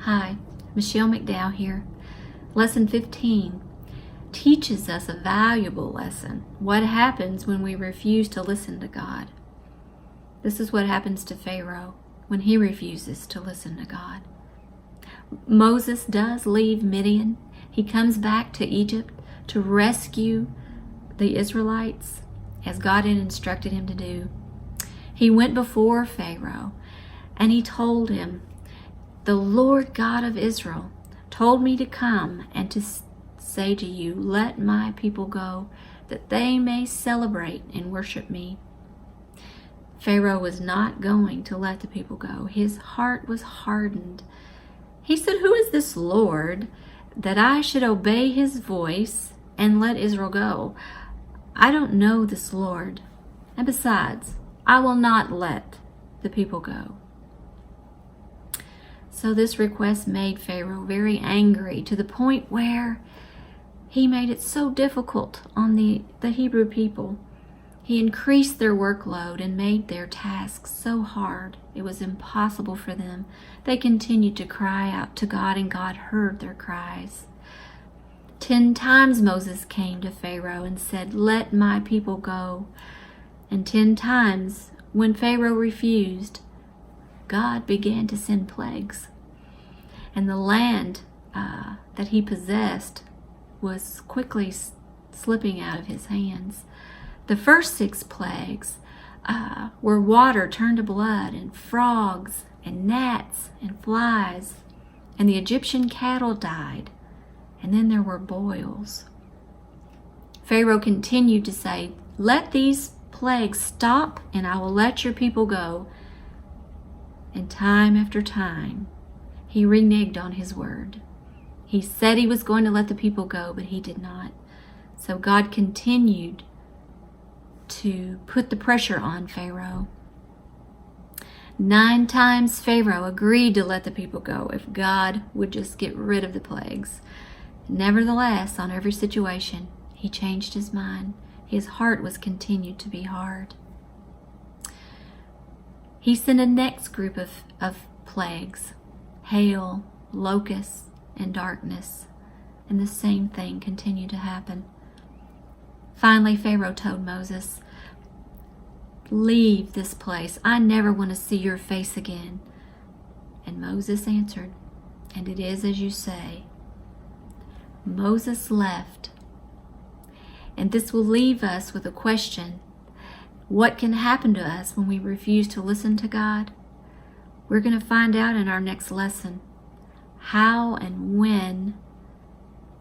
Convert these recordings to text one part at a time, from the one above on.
Hi, Michelle McDowell here. Lesson 15 teaches us a valuable lesson. What happens when we refuse to listen to God? This is what happens to Pharaoh when he refuses to listen to God. Moses does leave Midian. He comes back to Egypt to rescue the Israelites as God had instructed him to do. He went before Pharaoh and he told him, "The Lord God of Israel told me to come and to say to you, let my people go, that they may celebrate and worship me." Pharaoh was not going to let the people go. His heart was hardened. He said, "Who is this Lord that I should obey his voice and let Israel go? I don't know this Lord. And besides, I will not let the people go." So this request made Pharaoh very angry, to the point where he made it so difficult on the Hebrew people. He increased their workload and made their tasks so hard it was impossible for them. They continued to cry out to God, and God heard their cries. 10 times Moses came to Pharaoh and said, "Let my people go." And 10 times, when Pharaoh refused, God began to send plagues. And the land that he possessed was quickly slipping out of his hands. The first 6 plagues were water turned to blood, and frogs, and gnats, and flies. And the Egyptian cattle died. And then there were boils. Pharaoh continued to say, "Let these plagues stop, and I will let your people go." And time after time, he reneged on his word. He said he was going to let the people go, but he did not. So God continued to put the pressure on Pharaoh. 9 times Pharaoh agreed to let the people go if God would just get rid of the plagues. Nevertheless, on every situation, he changed his mind. His heart was continued to be hard. He sent a next group of plagues: hail, locusts, and darkness. And the same thing continued to happen. Finally, Pharaoh told Moses, "Leave this place. I never want to see your face again." And Moses answered, "And it is as you say." Moses left. And this will leave us with a question. What can happen to us when we refuse to listen to God? We're going to find out in our next lesson how and when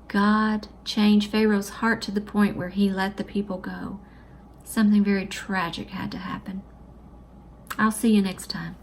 God changed Pharaoh's heart to the point where he let the people go. Something very tragic had to happen. I'll see you next time.